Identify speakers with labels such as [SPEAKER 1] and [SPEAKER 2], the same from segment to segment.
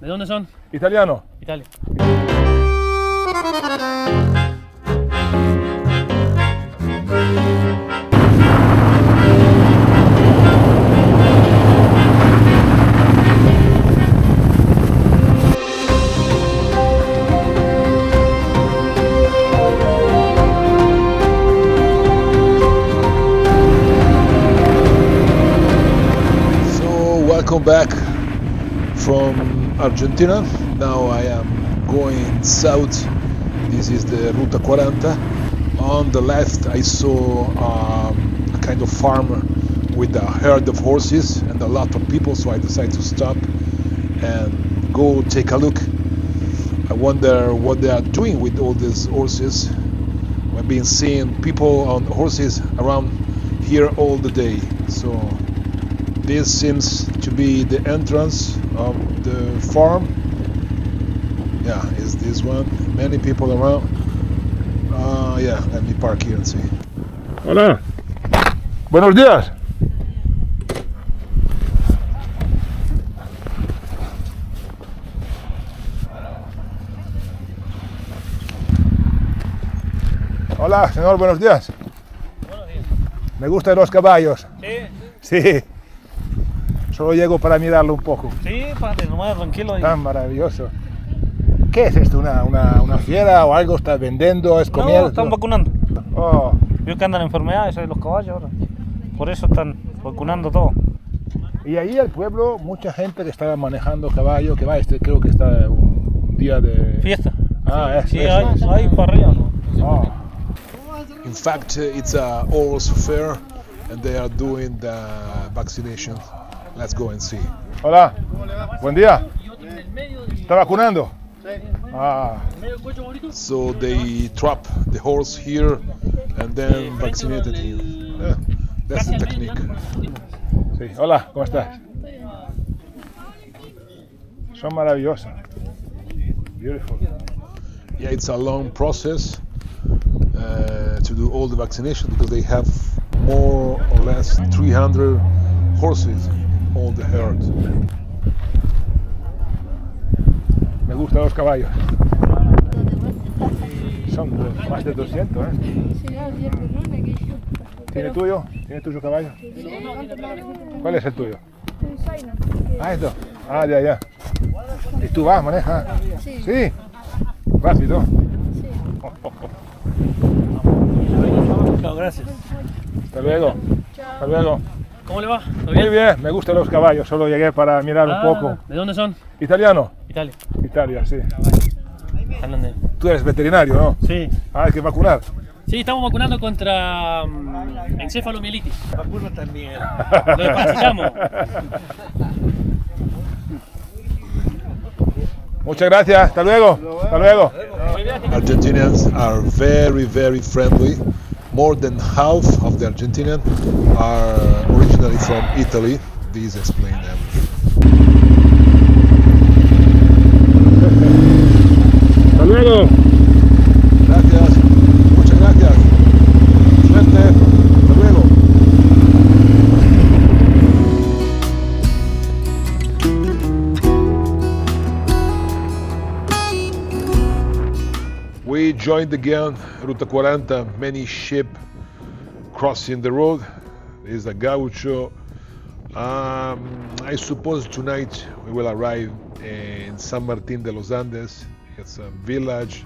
[SPEAKER 1] ¿De dónde son?
[SPEAKER 2] Italiano.
[SPEAKER 1] Italia.
[SPEAKER 2] Welcome back from Argentina. Now I am going south. This is the Ruta 40. On the left I saw a kind of farm with a herd of horses and a lot of people, so I decided to stop and go take a look. I wonder what they are doing with all these horses. I've been seeing people on horses around here all the day. So this seems to be the entrance of the farm. Yeah, is this one? Many people around. Yeah, let me park here and see. Hola. Buenos días. Hola, señor, buenos días.
[SPEAKER 1] Buenos días.
[SPEAKER 2] Me gustan los caballos.
[SPEAKER 1] Sí.
[SPEAKER 2] Sí. Solo llego para mirarlo un poco.
[SPEAKER 1] Sí, padre, nomás tranquilo.
[SPEAKER 2] Tan maravilloso. ¿Qué es esto? ¿Una fiera o algo? ¿Estás vendiendo? ¿Es comer?
[SPEAKER 1] No, están vacunando.
[SPEAKER 2] Oh.
[SPEAKER 1] Vio que andan enfermedades de los caballos ahora. Por eso están vacunando todo.
[SPEAKER 2] Y ahí el pueblo, mucha gente que está manejando caballo, que va, creo que está un día de...
[SPEAKER 1] Fiesta.
[SPEAKER 2] Ah,
[SPEAKER 1] Sí,
[SPEAKER 2] es.
[SPEAKER 1] hay para arriba, ¿no?
[SPEAKER 2] Oh. In fact, it's a horse fair and they are doing the vaccination. Let's go and see. Hola. Buen día. ¿Está vacunando? Ah. So they trap the horse here and then vaccinated him. Yeah, that's the technique. Sí. Hola, ¿cómo estás? Son maravillosas. Beautiful. Yeah, it's a long process to do all the vaccination because they have more or less 300 horses, all the herd. Me gustan los caballos. Son más de 200, ¿eh? ¿Tiene tuyo? ¿Tiene tuyo caballo? ¿Cuál es el tuyo? Ah, esto. Ah, de allá. ¿Y tú vas, manejas?
[SPEAKER 3] Sí.
[SPEAKER 2] ¿Sí? ¿Rápido?
[SPEAKER 3] Sí.
[SPEAKER 1] No, gracias.
[SPEAKER 2] Hasta luego. Hasta luego.
[SPEAKER 1] ¿Cómo le va? ¿Todo
[SPEAKER 2] Muy bien, me gustan los caballos, solo llegué para mirar un poco.
[SPEAKER 1] ¿De dónde son?
[SPEAKER 2] ¿Italiano?
[SPEAKER 1] Italia.
[SPEAKER 2] Italia, sí.
[SPEAKER 1] Andan de...
[SPEAKER 2] Tú eres veterinario, ¿no?
[SPEAKER 1] Sí.
[SPEAKER 2] Ah, hay que vacunar.
[SPEAKER 1] Sí, estamos vacunando contra encefalomielitis.
[SPEAKER 4] Vacuno también.
[SPEAKER 1] Lo despachamos.
[SPEAKER 2] Muchas gracias, hasta luego. Hasta luego. Argentinians are very, very friendly. More than half of the Argentinians are originally from Italy. These explain everything. Hasta luego. Gracias. Muchas gracias. Suerte. Hasta luego. We joined again Ruta 40, many ship crossing the road. There's a gaucho. I suppose tonight we will arrive in San Martín de los Andes. It's a village,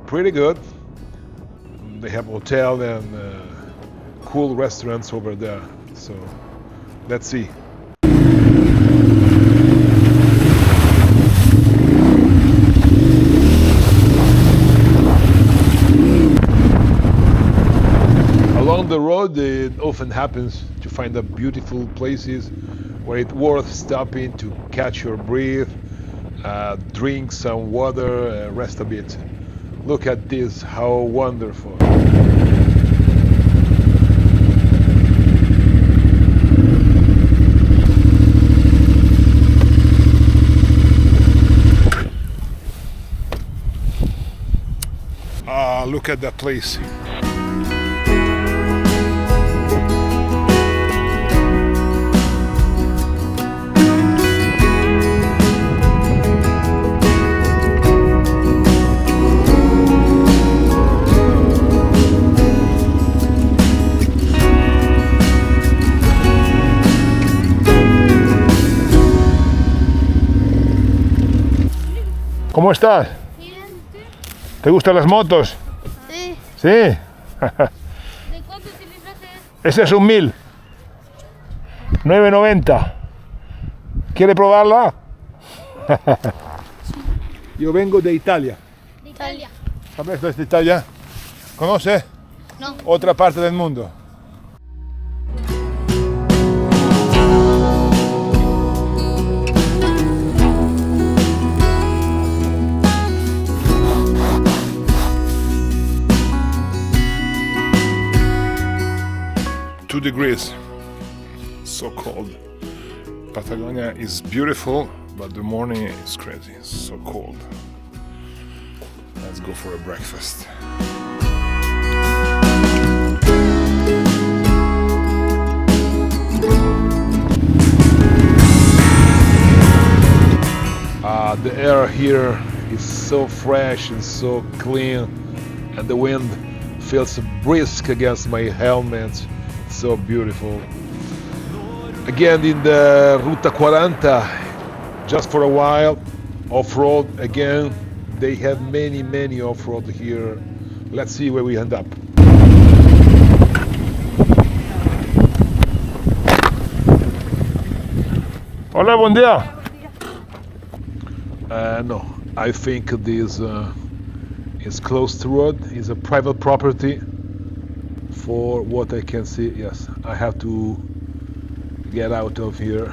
[SPEAKER 2] pretty good. They have hotel and cool restaurants over there. So let's see. Along the road, it often happens to find out beautiful places where it's worth stopping to catch your breath, drink some water, rest a bit. Look at this, how wonderful. Look at that place. ¿Cómo estás?
[SPEAKER 3] Bien, ¿sí?
[SPEAKER 2] ¿Te gustan las motos?
[SPEAKER 3] Sí.
[SPEAKER 2] Sí.
[SPEAKER 3] ¿De cuánto utilizaste?
[SPEAKER 2] Ese es un 1000. 990. ¿Quiere probarla? Yo vengo de Italia.
[SPEAKER 3] De Italia.
[SPEAKER 2] ¿Sabes de Italia? ¿Conoce?
[SPEAKER 3] No.
[SPEAKER 2] Otra parte del mundo. Degrees, so cold. Patagonia is beautiful, but the morning is crazy, so cold. Let's go for a breakfast. The air here is so fresh and so clean, and the wind feels brisk against my helmet. So beautiful. Again in the Ruta 40, just for a while, off-road again. They have many off-road here. Let's see where we end up. Hola, buen día. No, I think this is close to road. It's a private property. For what I can see, yes, I have to get out of here.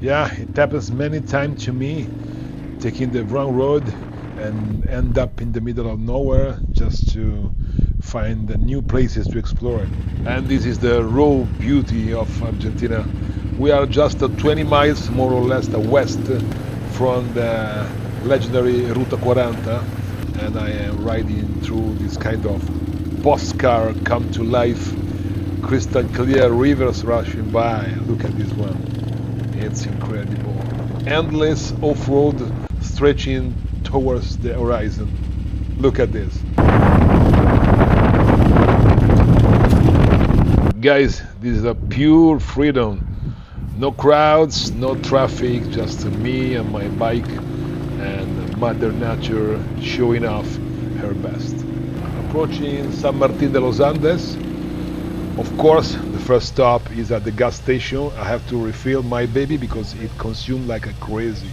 [SPEAKER 2] Yeah, it happens many times to me, taking the wrong road and end up in the middle of nowhere just to find new places to explore. And this is the raw beauty of Argentina. We are just 20 miles more or less west from the legendary Ruta 40. And I am riding through this kind of postcard come to life, crystal clear rivers rushing by. Look at this one, it's incredible. Endless off-road stretching towards the horizon. Look at this. Guys, this is a pure freedom. No crowds, no traffic, just me and my bike, and Mother Nature showing off her best. Approaching San Martín de los Andes. Of course, the first stop is at the gas station. I have to refill my baby because it consumed like a crazy.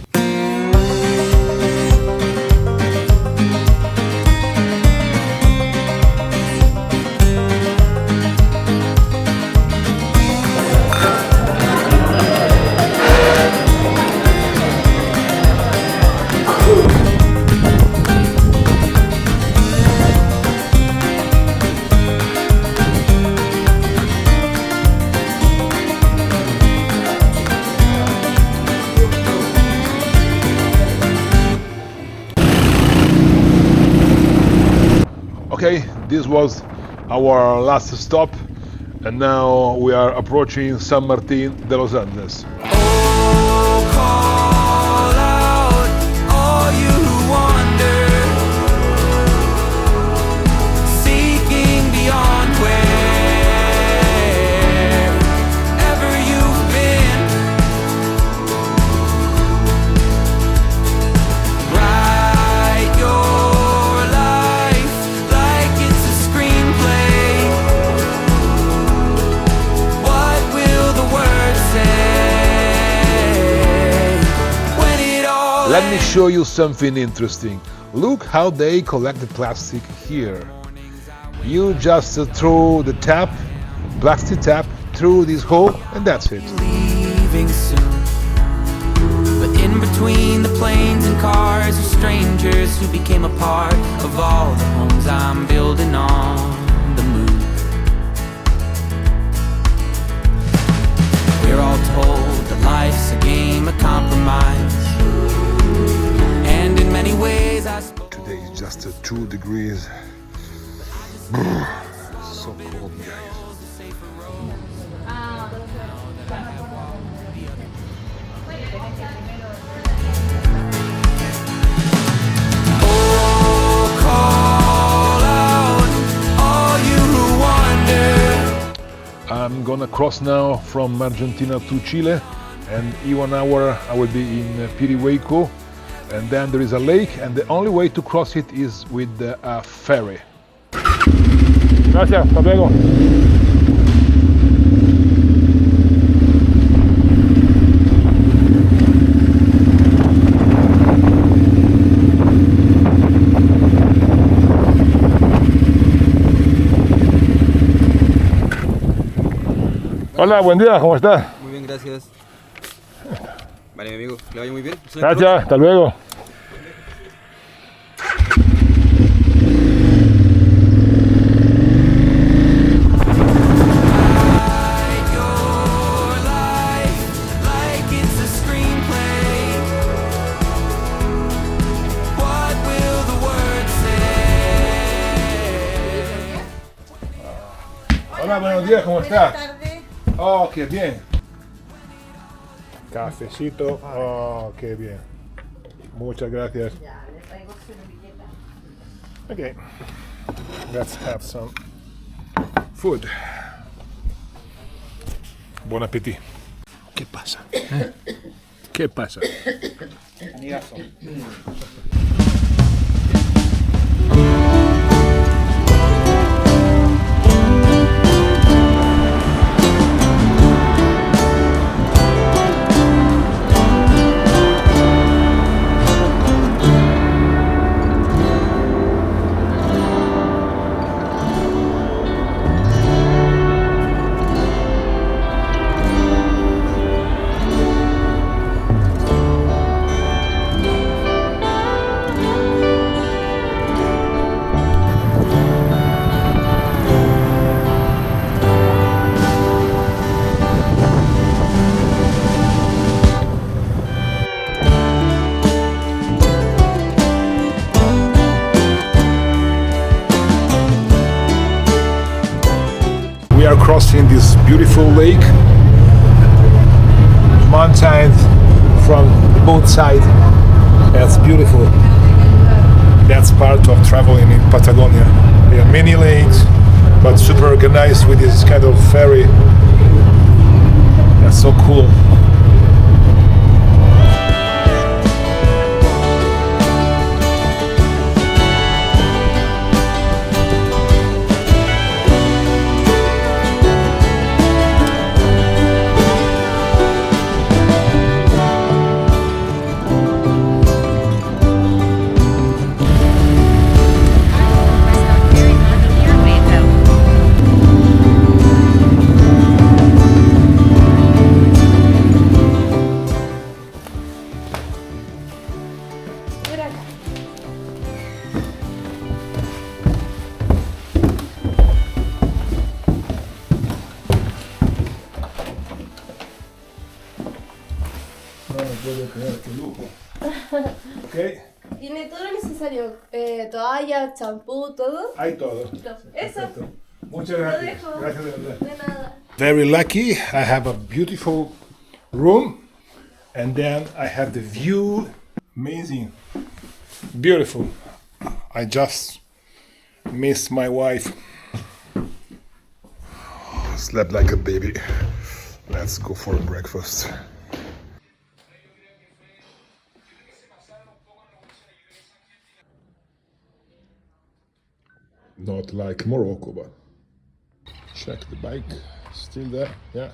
[SPEAKER 2] Okay, this was our last stop, and now we are approaching San Martín de los Andes.
[SPEAKER 4] Oh, call out, all you who wander, seeking beyond wherever you've been. Write your life like it's a screenplay. What will the words say when it all
[SPEAKER 2] Let me show you something interesting. Look how they collect the plastic here. You just throw the tap, plastic tap, through this hole, and that's it.
[SPEAKER 4] leaving soon? But in between the planes and cars are strangers who became a part of all the homes I'm building on the move. We're all told that life's a game of compromise, and in many ways I suppose
[SPEAKER 2] Today is just 2 degrees. So cold, guys.
[SPEAKER 4] call out all you who wander.
[SPEAKER 2] I'm gonna cross now from Argentina to Chile, and in 1 hour I will be in Pirihueico, and then there is a lake, and the only way to cross it is with a ferry.
[SPEAKER 1] Gracias, hasta luego. Hola, buen día, ¿cómo estás?
[SPEAKER 5] Muy bien, gracias. Vale, mi amigo, que le vaya muy bien.
[SPEAKER 1] Gracias, hasta luego.
[SPEAKER 2] Hola, buenos días, ¿cómo estás?
[SPEAKER 3] Buenas tardes.
[SPEAKER 2] Oh, qué bien. Cafecito, oh, qué bien. Muchas gracias.
[SPEAKER 3] Ya, le traigo su billeta.
[SPEAKER 2] Okay, let's have some food. Buen apetito. ¿Qué pasa? ¿Qué pasa?
[SPEAKER 1] Amigazo.
[SPEAKER 2] We are crossing this beautiful lake, mountains from both sides. That's beautiful. That's part of traveling in Patagonia. There are many lakes, but super organized with this kind of ferry. That's so cool. Okay.
[SPEAKER 6] Tiene todo lo necesario, toalla, champú, todo.
[SPEAKER 2] Hay todo.
[SPEAKER 6] Eso,
[SPEAKER 2] Muchas gracias.
[SPEAKER 6] dejo.
[SPEAKER 2] Gracias de verdad.
[SPEAKER 6] de nada.
[SPEAKER 2] Very lucky. I have a beautiful room, and then I have the view. Amazing. Beautiful. I just miss my wife. Slept like a baby. Let's go for breakfast. Not like Morocco, but check the bike. Still there, yeah.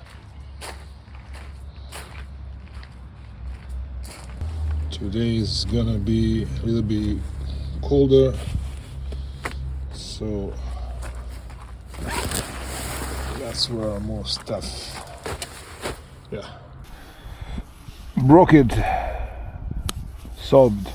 [SPEAKER 2] Today is gonna be a little bit colder, so that's where more stuff. Yeah. Broke it. Solved.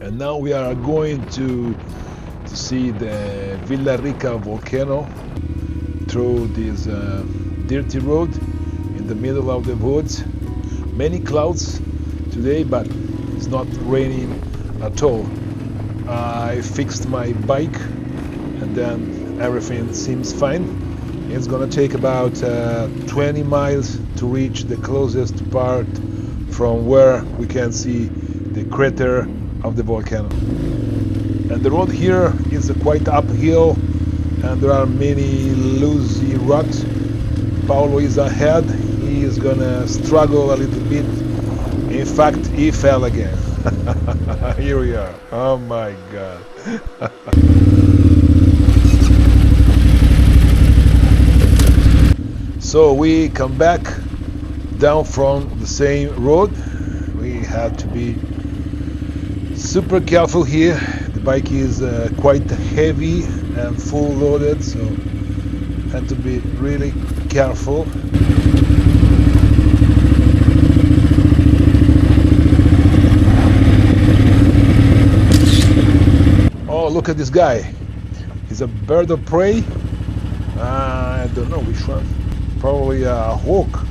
[SPEAKER 2] And now we are going to see the Villarrica Volcano through this dirty road in the middle of the woods. many clouds today, but it's not raining at all. I fixed my bike and then everything seems fine. It's gonna take about 20 miles to reach the closest part from where we can see the crater of the volcano. And the road here is quite uphill and there are many loosey rocks. Paulo is ahead, he is gonna struggle a little bit. In fact, he fell again. Here we are. Oh my god. So we come back down from the same road. We have to be super careful here. The bike is quite heavy and full loaded, so have to be really careful. Oh, look at this guy. He's a bird of prey. I don't know which one. Probably a hawk.